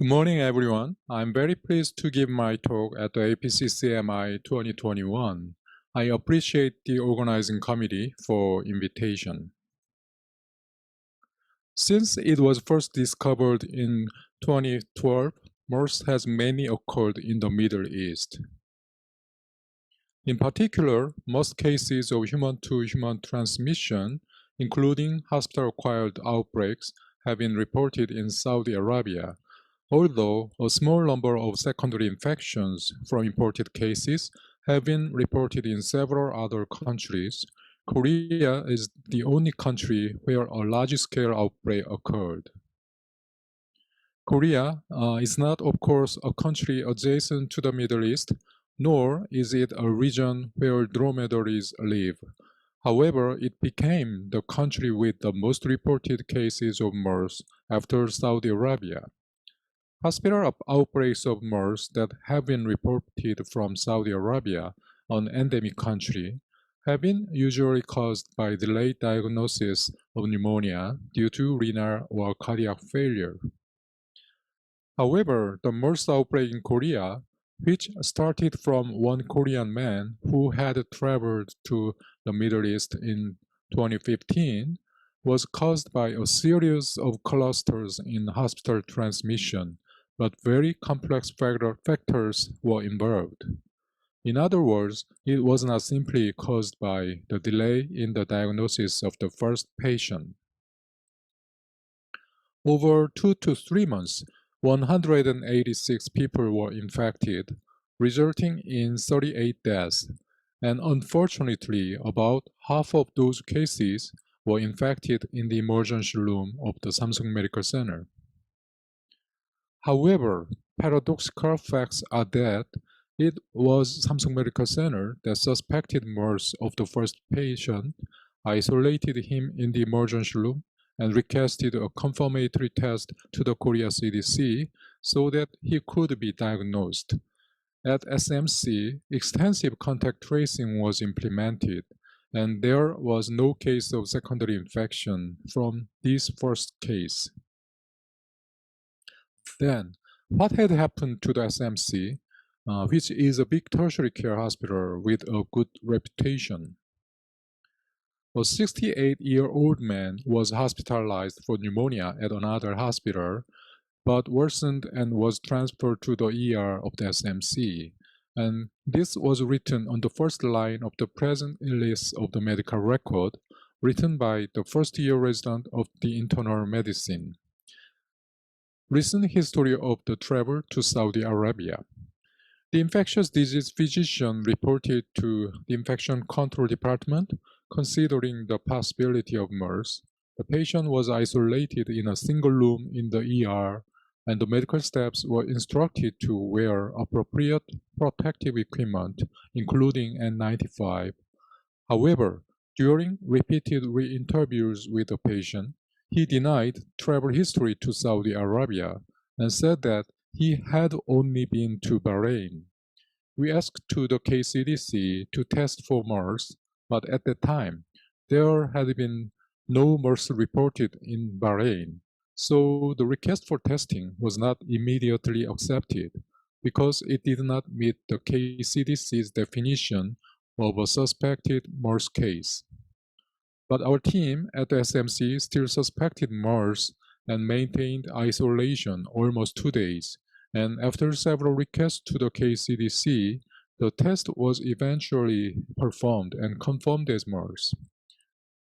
Good morning, everyone. I'm very pleased to give my talk at the APCCMI 2021. I appreciate the organizing committee for invitation. Since it was first discovered in 2012, MERS has mainly occurred in the Middle East. In particular, most cases of human-to-human transmission, including hospital-acquired outbreaks, have been reported in Saudi Arabia, although a small number of secondary infections from imported cases have been reported in several other countries. Korea is the only country where a large-scale outbreak occurred. Korea is not, of course, a country adjacent to the Middle East, nor is it a region where dromedaries live. However, it became the country with the most reported cases of MERS after Saudi Arabia. Hospital outbreaks of MERS that have been reported from Saudi Arabia, an endemic country, have been usually caused by delayed diagnosis of pneumonia due to renal or cardiac failure. However, the MERS outbreak in Korea, which started from one Korean man who had traveled to the Middle East in 2015, was caused by a series of clusters in hospital transmission, but very complex factors were involved. In other words, it was not simply caused by the delay in the diagnosis of the first patient. Over 2 to 3 months, 186 people were infected, resulting in 38 deaths, and unfortunately, about half of those cases were infected in the emergency room of the Samsung Medical Center. However, paradoxical facts are that it was Samsung Medical Center that suspected MERS of the first patient, isolated him in the emergency room, and requested a confirmatory test to the Korea CDC so that he could be diagnosed. At SMC, extensive contact tracing was implemented, and there was no case of secondary infection from this first case. Then, what had happened to the SMC, which is a big tertiary care hospital with a good reputation? A 68-year-old man was hospitalized for pneumonia at another hospital, but worsened and was transferred to the ER of the SMC. And this was written on the first line of the present list of the medical record, written by the first-year resident of the internal medicine. Recent history of the travel to Saudi Arabia. The infectious disease physician reported to the infection control department considering the possibility of MERS. The patient was isolated in a single room in the ER, and the medical staffs were instructed to wear appropriate protective equipment, including N95. However, during repeated re-interviews with the patient, he denied travel history to Saudi Arabia and said that he had only been to Bahrain. We asked to the KCDC to test for MERS, but at that time, there had been no MERS reported in Bahrain, so the request for testing was not immediately accepted because it did not meet the KCDC's definition of a suspected MERS case. But our team at the SMC still suspected MERS and maintained isolation almost 2 days, and after several requests to the KCDC, the test was eventually performed and confirmed as MERS.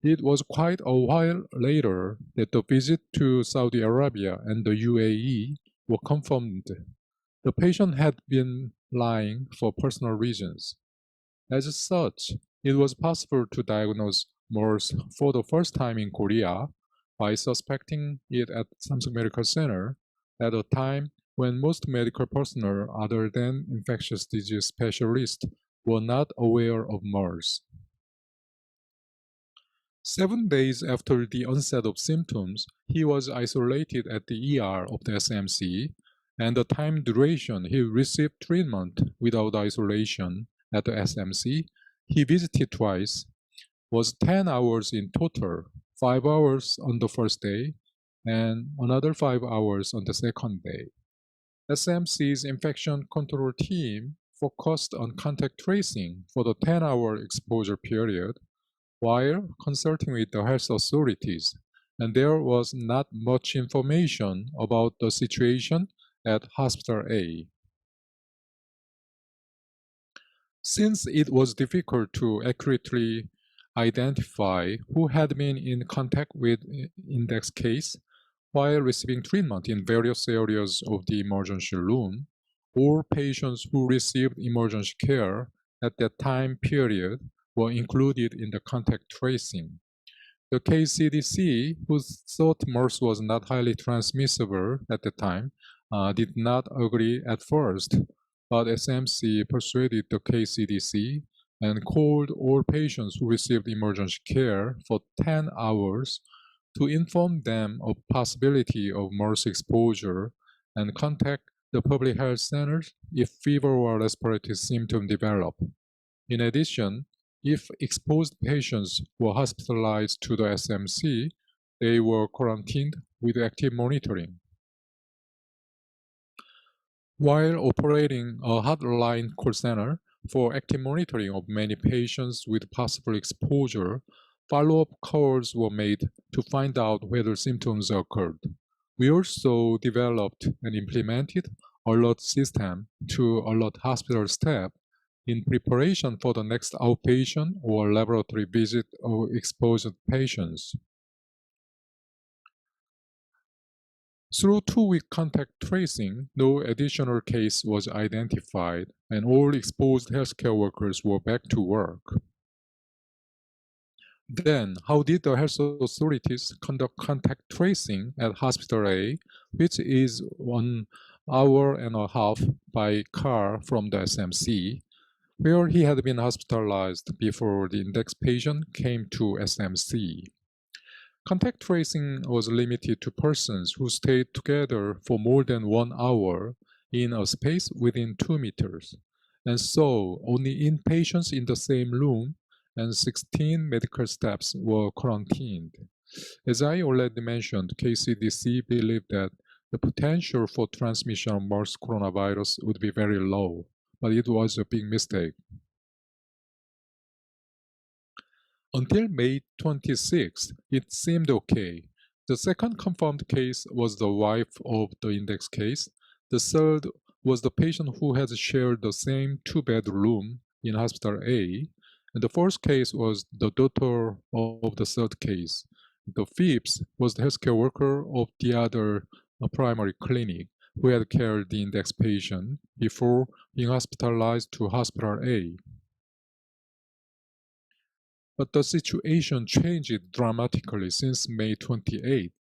It was quite a while later that the visit to Saudi Arabia and the UAE were confirmed. The patient had been lying for personal reasons. As such, it was possible to diagnose MERS for the first time in Korea by suspecting it at Samsung Medical Center at a time when most medical personnel other than infectious disease specialists were not aware of MERS. 7 days after the onset of symptoms, he was isolated at the ER of the SMC, and the time duration he received treatment without isolation at the SMC, he visited twice, was 10 hours in total, 5 hours on the first day, and another 5 hours on the second day. SMC's infection control team focused on contact tracing for the 10-hour exposure period while consulting with the health authorities, and there was not much information about the situation at Hospital A. Since it was difficult to accurately identify who had been in contact with index case while receiving treatment in various areas of the emergency room, all patients who received emergency care at that time period were included in the contact tracing. The KCDC, who thought MERS was not highly transmissible at the time, did not agree at first, but SMC persuaded the KCDC and called all patients who received emergency care for 10 hours to inform them of possibility of MERS exposure and contact the public health centers if fever or respiratory symptoms develop. In addition, if exposed patients were hospitalized to the SMC, they were quarantined with active monitoring. While operating a hotline call center for active monitoring of many patients with possible exposure, follow-up calls were made to find out whether symptoms occurred. We also developed and implemented alert system to alert hospital staff in preparation for the next outpatient or laboratory visit of exposed patients. Through 2-week contact tracing, no additional case was identified, and all exposed healthcare workers were back to work. Then, how did the health authorities conduct contact tracing at Hospital A, which is 1 hour and a half by car from the SMC, where he had been hospitalized before the index patient came to SMC? Contact tracing was limited to persons who stayed together for more than 1 hour in a space within 2 meters, and so only inpatients in the same room and 16 medical staffs were quarantined. As I already mentioned, KCDC believed that the potential for transmission of MERS coronavirus would be very low, but it was a big mistake. Until May 26, it seemed okay. The second confirmed case was the wife of the index case. The third was the patient who had shared the same 2-bed room in Hospital A. And the fourth case was the daughter of the third case. The fifth was the healthcare worker of the other primary clinic who had cared the index patient before being hospitalized to Hospital A. But the situation changed dramatically since May 28,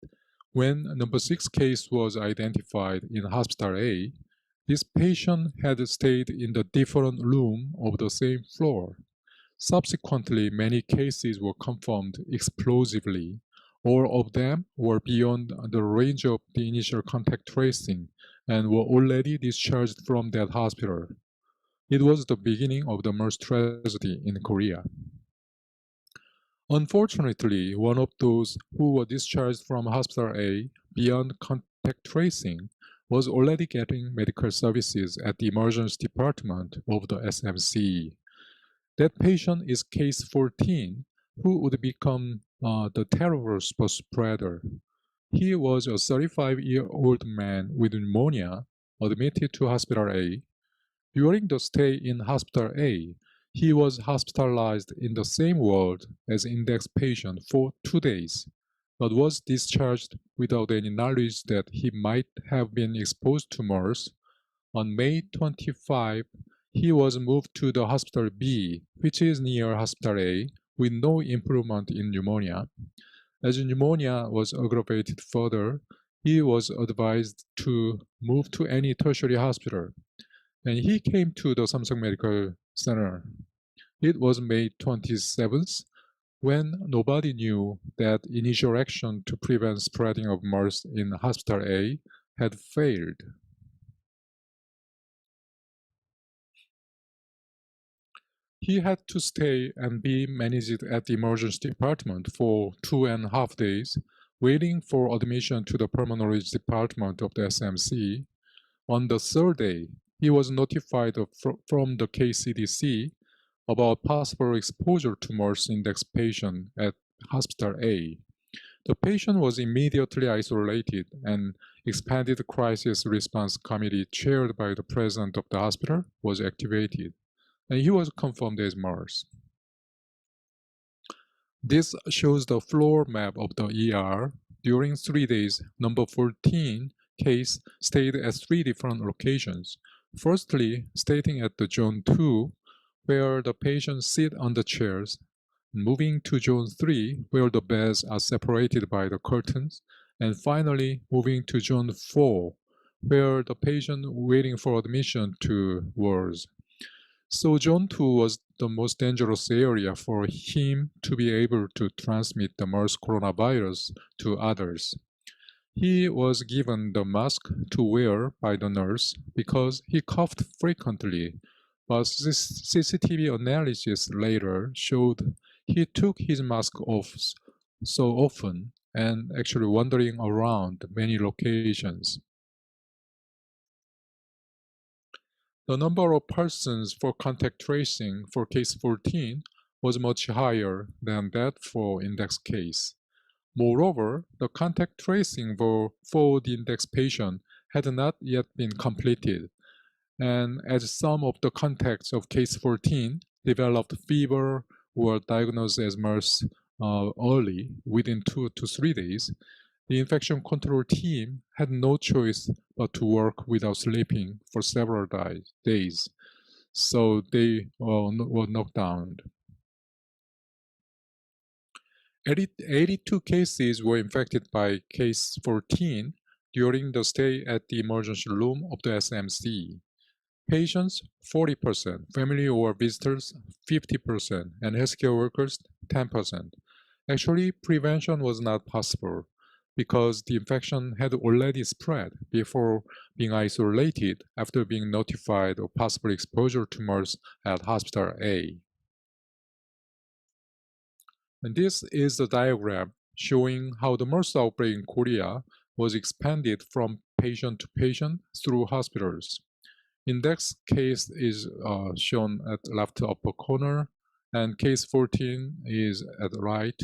when number 6 case was identified in Hospital A. This patient had stayed in the different room of the same floor. Subsequently, many cases were confirmed explosively. All of them were beyond the range of the initial contact tracing and were already discharged from that hospital. It was the beginning of the MERS tragedy in Korea. Unfortunately, one of those who were discharged from Hospital A beyond contact tracing was already getting medical services at the emergency department of the SMC. That patient is case 14, who would become the terrible super spreader. He was a 35-year-old man with pneumonia admitted to Hospital A. During the stay in Hospital A, he was hospitalized in the same ward as index patient for 2 days, but was discharged without any knowledge that he might have been exposed to MERS. On May 25, he was moved to the Hospital B, which is near Hospital A, with no improvement in pneumonia. As pneumonia was aggravated further, he was advised to move to any tertiary hospital, and he came to the Samsung Medical Center. It was May 27th, when nobody knew that initial action to prevent spreading of MERS in Hospital A had failed. He had to stay and be managed at the emergency department for 2.5 days, waiting for admission to the pulmonology department of the SMC. On the third day, he was notified from the KCDC about possible exposure to MERS index patient at Hospital A. The patient was immediately isolated and expanded crisis response committee chaired by the president of the hospital was activated, and he was confirmed as MERS. This shows the floor map of the ER. During 3 days, number 14 case stayed at 3 different locations. Firstly, staying at the Zone 2, where the patients sit on the chairs, moving to Zone 3, where the beds are separated by the curtains, and finally moving to Zone 4, where the patient waiting for admission to wards. So Zone 2 was the most dangerous area for him to be able to transmit the MERS coronavirus to others. He was given the mask to wear by the nurse because he coughed frequently, but CCTV analysis later showed he took his mask off so often and actually wandering around many locations. The number of persons for contact tracing for case 14 was much higher than that for index case. Moreover, the contact tracing for the index patient had not yet been completed, and as some of the contacts of case 14 developed fever or diagnosed as MERS early, within 2 to 3 days, the infection control team had no choice but to work without sleeping for several days, so they were knocked down. 82 cases were infected by case 14 during the stay at the emergency room of the SMC. Patients 40%, family or visitors 50%, and healthcare workers 10%. Actually, prevention was not possible because the infection had already spread before being isolated after being notified of possible exposure to MERS at Hospital A. And this is a diagram showing how the MERS outbreak in Korea was expanded from patient to patient through hospitals. Index case is shown at left upper corner, and case 14 is at the right.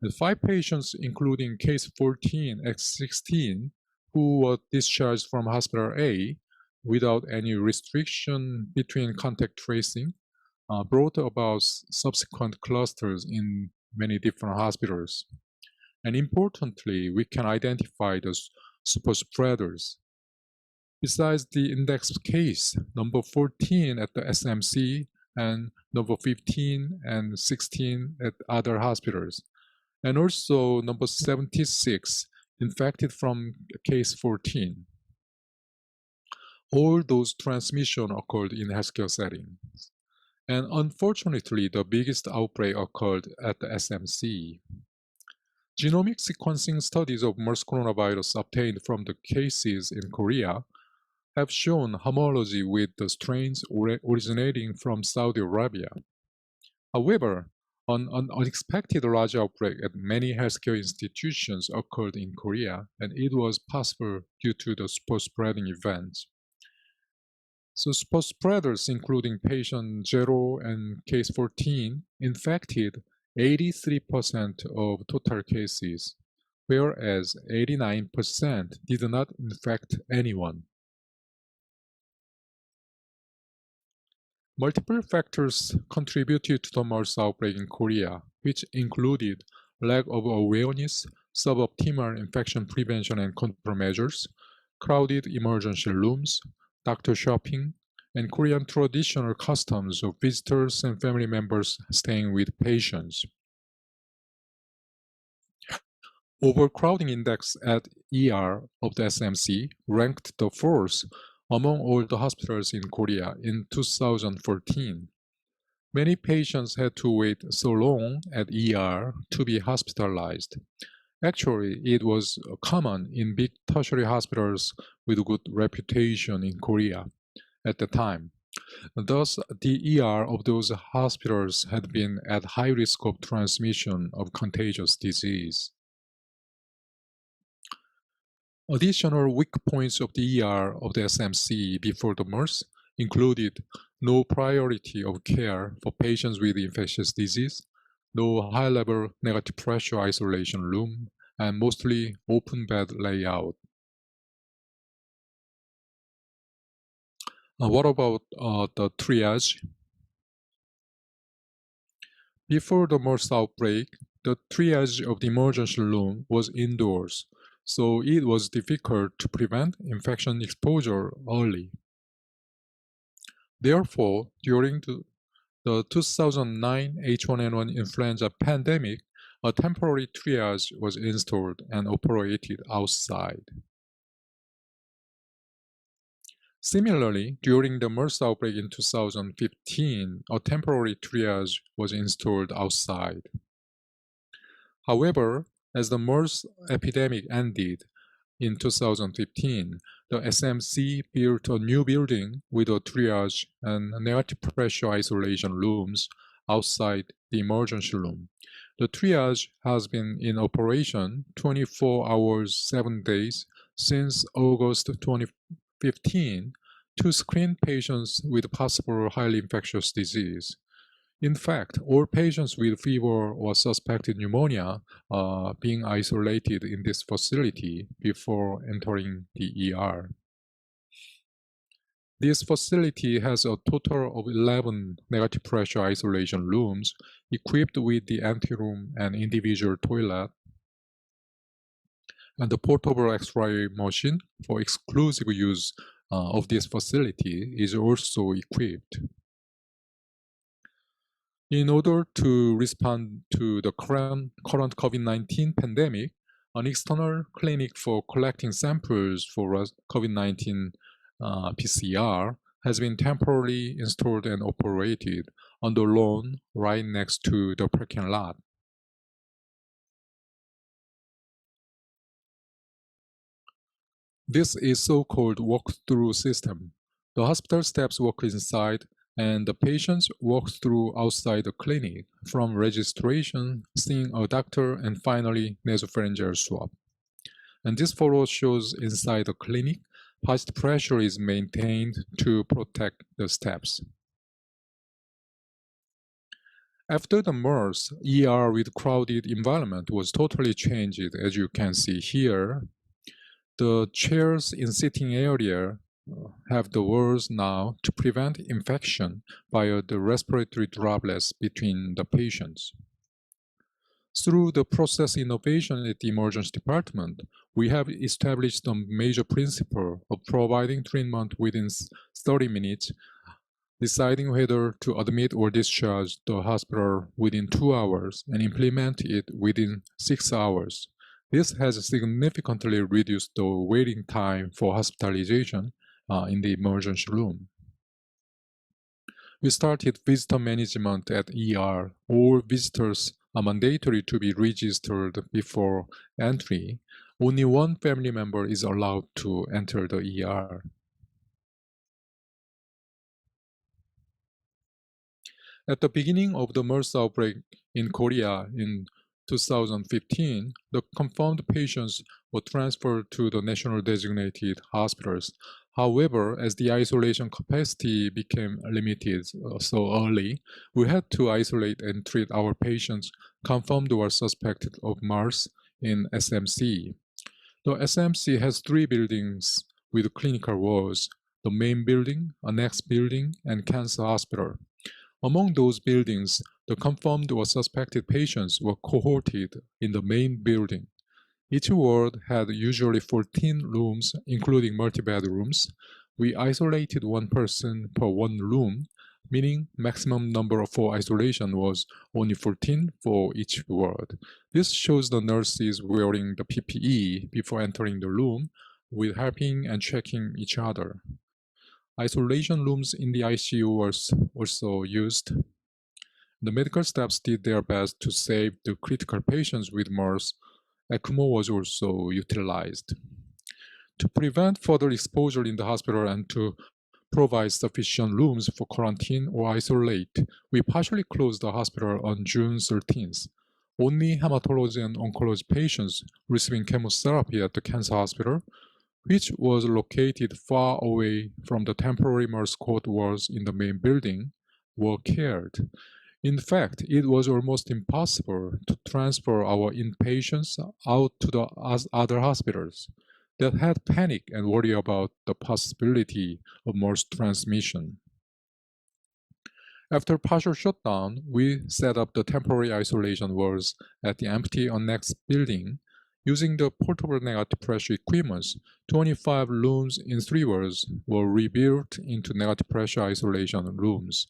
The 5 patients, including case 14 X16, who were discharged from Hospital A without any restriction between contact tracing, brought about subsequent clusters in many different hospitals. And importantly, we can identify the super spreaders. Besides the index case, number 14 at the SMC and number 15 and 16 at other hospitals, and also number 76 infected from case 14. All those transmission occurred in healthcare settings. And unfortunately, the biggest outbreak occurred at the SMC. Genomic sequencing studies of MERS coronavirus obtained from the cases in Korea have shown homology with the strains originating from Saudi Arabia. However, an unexpected large outbreak at many healthcare institutions occurred in Korea, and it was possible due to the super spreading events. So super spreaders, including patient 0 and case 14, infected 83% of total cases, whereas 89% did not infect anyone. Multiple factors contributed to the MERS outbreak in Korea, which included lack of awareness, suboptimal infection prevention and control measures, crowded emergency rooms, doctor shopping, and Korean traditional customs of visitors and family members staying with patients. Overcrowding index at ER of the SMC ranked the fourth among all the hospitals in Korea in 2014. Many patients had to wait so long at ER to be hospitalized. Actually, it was common in big tertiary hospitals with good reputation in Korea at the time. Thus, the ER of those hospitals had been at high risk of transmission of contagious disease. Additional weak points of the ER of the SMC before the MERS included no priority of care for patients with infectious disease, no high-level negative pressure isolation room, and mostly open bed layout. What about the triage? Before the MERS outbreak, the triage of the emergency room was indoors, so it was difficult to prevent infection exposure early. Therefore, during the 2009 H1N1 influenza pandemic, a temporary triage was installed and operated outside. Similarly, during the MERS outbreak in 2015, a temporary triage was installed outside. However, as the MERS epidemic ended in 2015, the SMC built a new building with a triage and negative pressure isolation rooms outside the emergency room. The triage has been in operation 24 hours, 7 days since August 2015 to screen patients with possible highly infectious disease. In fact, all patients with fever or suspected pneumonia are being isolated in this facility before entering the ER. This facility has a total of 11 negative pressure isolation rooms equipped with the anteroom and individual toilet, and the portable X-ray machine for exclusive use of this facility is also equipped. In order to respond to the current COVID-19 pandemic, an external clinic for collecting samples for COVID-19 PCR has been temporarily installed and operated on the lawn right next to the parking lot. This is so-called walk-through system. The hospital staffs walk inside and the patients walk through outside the clinic, from registration, seeing a doctor, and finally nasopharyngeal swab. And this photo shows inside the clinic, positive pressure is maintained to protect the steps. After the MERS, ER with crowded environment was totally changed, as you can see here. The chairs in sitting area have the walls now to prevent infection via the respiratory droplets between the patients. Through the process innovation at the emergency department, we have established a major principle of providing treatment within 30 minutes, deciding whether to admit or discharge the hospital within 2 hours, and implement it within 6 hours. This has significantly reduced the waiting time for hospitalization in the emergency room. We started visitor management at ER. All visitors are mandatory to be registered before entry. Only one family member is allowed to enter the ER. At the beginning of the MERS outbreak in Korea in 2015, the confirmed patients were transferred to the national designated hospitals. However, as the isolation capacity became limited so early, we had to isolate and treat our patients confirmed or suspected of MERS in SMC. The SMC has 3 buildings with clinical wards: the main building, annex building, and cancer hospital. Among those buildings, the confirmed or suspected patients were cohorted in the main building. Each ward had usually 14 rooms, including multi-bedrooms. We isolated one person per one room, meaning maximum number for isolation was only 14 for each ward. This shows the nurses wearing the PPE before entering the room, with helping and checking each other. Isolation rooms in the ICU were also used. The medical staffs did their best to save the critical patients with MERS. ECMO was also utilized. To prevent further exposure in the hospital and to provide sufficient rooms for quarantine or isolate, we partially closed the hospital on June 13th. Only hematology and oncology patients receiving chemotherapy at the cancer hospital which was located far away from the temporary MERS code wards in the main building, were cared. In fact, it was almost impossible to transfer our inpatients out to the other hospitals that had panic and worry about the possibility of MERS transmission. After partial shutdown, we set up the temporary isolation wards at the empty annexed building. Using the portable negative pressure equipment, 25 rooms in 3 wards were rebuilt into negative pressure isolation rooms.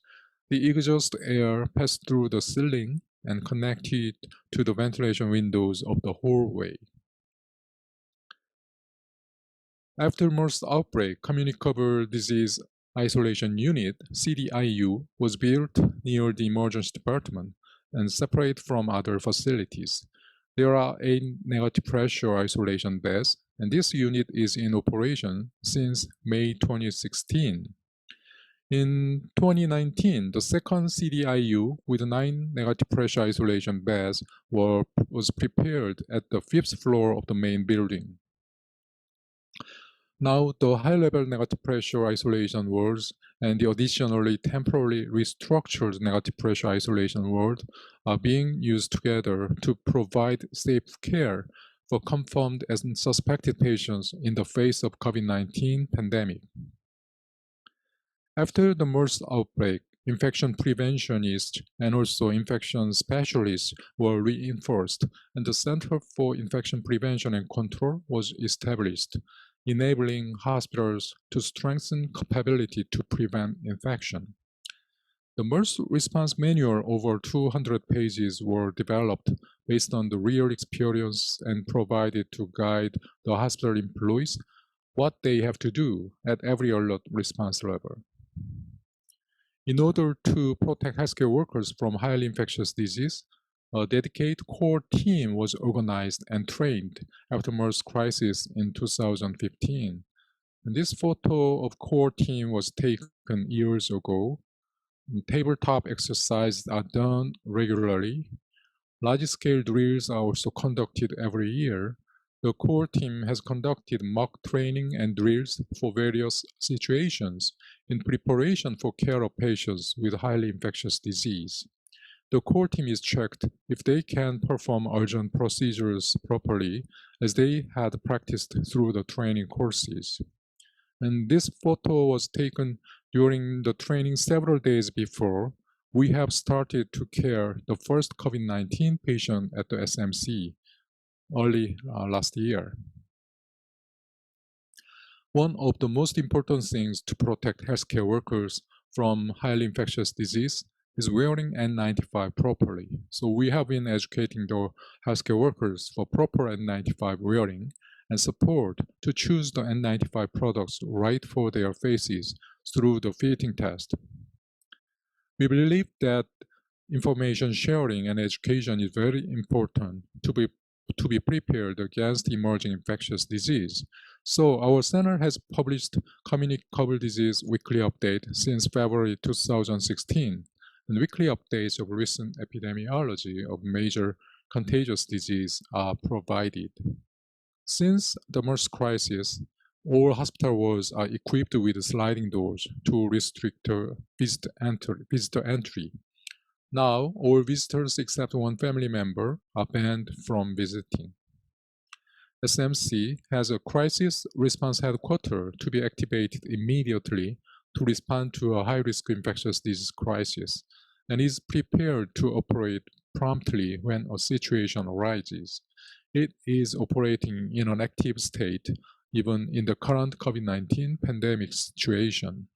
The exhaust air passed through the ceiling and connected to the ventilation windows of the hallway. After MERS outbreak, Communicable Disease Isolation Unit, CDIU, was built near the emergency department and separate from other facilities. There are 8 negative pressure isolation beds, and this unit is in operation since May 2016. In 2019, the second CDIU with 9 negative pressure isolation beds was prepared at the 5th floor of the main building. Now, the high-level negative pressure isolation wards and the additionally temporarily restructured negative pressure isolation ward are being used together to provide safe care for confirmed and suspected patients in the face of COVID-19 pandemic. After the MERS outbreak, infection preventionists and also infection specialists were reinforced, and the Center for Infection Prevention and Control was established, enabling hospitals to strengthen capability to prevent infection. The MERS response manual over 200 pages were developed based on the real experience and provided to guide the hospital employees what they have to do at every alert response level. In order to protect healthcare workers from highly infectious disease, a dedicated core team was organized and trained after MERS crisis in 2015. And this photo of core team was taken years ago. Tabletop exercises are done regularly. Large-scale drills are also conducted every year. The core team has conducted mock training and drills for various situations in preparation for care of patients with highly infectious disease. The core team is checked if they can perform urgent procedures properly, as they had practiced through the training courses. And this photo was taken during the training several days before we have started to care the first COVID-19 patient at the SMC early last year. One of the most important things to protect healthcare workers from highly infectious disease is wearing N95 properly. So we have been educating the healthcare workers for proper N95 wearing and support to choose the N95 products right for their faces through the fitting test. We believe that information sharing and education is very important to be prepared against emerging infectious disease. So our center has published Communicable Disease Weekly Update since February 2016, and weekly updates of recent epidemiology of major contagious disease are provided. Since the MERS crisis, all hospital wards are equipped with sliding doors to restrict visitor entry. Now, all visitors except one family member are banned from visiting. SMC has a crisis response headquarters to be activated immediately to respond to a high-risk infectious disease crisis and is prepared to operate promptly when a situation arises. It is operating in an active state even in the current COVID-19 pandemic situation.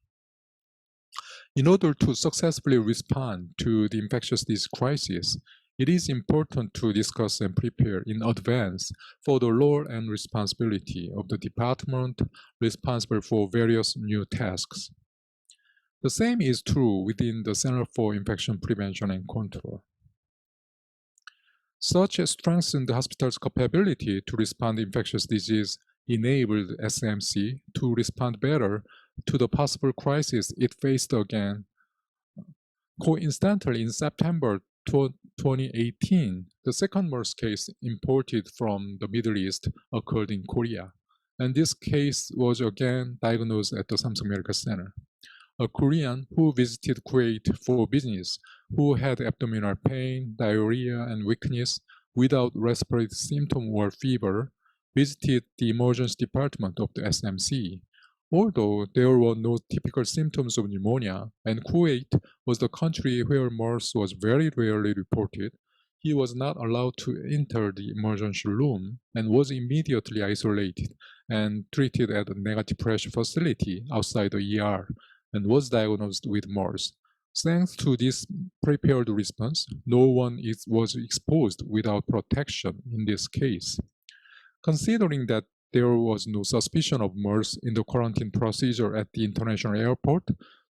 In order to successfully respond to the infectious disease crisis, it is important to discuss and prepare in advance for the role and responsibility of the department responsible for various new tasks. The same is true within the Center for Infection Prevention and Control. Such a strengthened hospital's capability to respond to infectious disease enabled SMC to respond better to the possible crisis it faced again. Coincidentally, in September 2018, the second MERS case imported from the Middle East occurred in Korea. and this case was again diagnosed at the Samsung Medical Center. A Korean who visited Kuwait for business, who had abdominal pain, diarrhea, and weakness without respiratory symptom or fever, visited the emergency department of the SMC. Although there were no typical symptoms of pneumonia, and Kuwait was the country where MERS was very rarely reported, he was not allowed to enter the emergency room and was immediately isolated and treated at a negative pressure facility outside the ER and was diagnosed with MERS. Thanks to this prepared response, no one was exposed without protection in this case. Considering that there was no suspicion of MERS in the quarantine procedure at the international airport,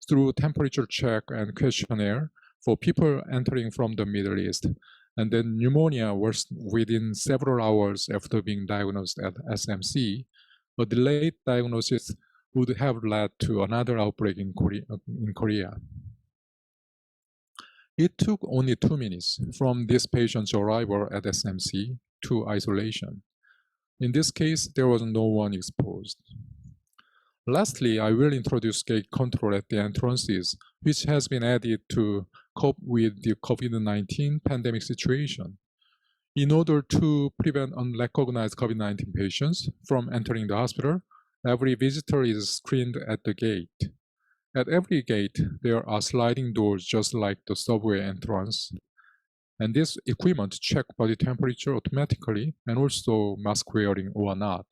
through temperature check and questionnaire for people entering from the Middle East, and then pneumonia worsened within several hours after being diagnosed at SMC, a delayed diagnosis would have led to another outbreak in Korea. It took only 2 minutes from this patient's arrival at SMC to isolation. In this case, there was no one exposed. Lastly, I will introduce gate control at the entrances, which has been added to cope with the COVID-19 pandemic situation. In order to prevent unrecognized COVID-19 patients from entering the hospital, every visitor is screened at the gate. At every gate, there are sliding doors just like the subway entrance. And this equipment checks body temperature automatically and also mask wearing or not.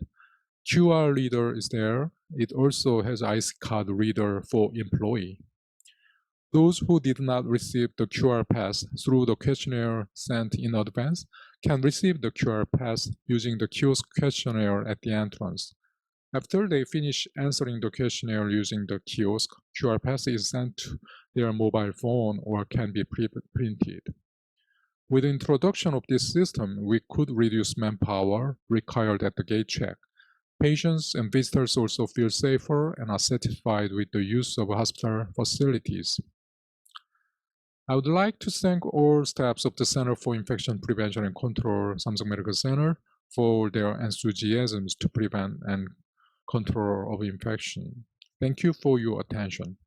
QR reader is there. It also has IC card reader for employee. Those who did not receive the QR pass through the questionnaire sent in advance can receive the QR pass using the kiosk questionnaire at the entrance. After they finish answering the questionnaire using the kiosk, QR pass is sent to their mobile phone or can be printed. With the introduction of this system, we could reduce manpower required at the gate check. Patients and visitors also feel safer and are satisfied with the use of hospital facilities. I would like to thank all staffs of the Center for Infection Prevention and Control, Samsung Medical Center, for their enthusiasm to prevent and control of infection. Thank you for your attention.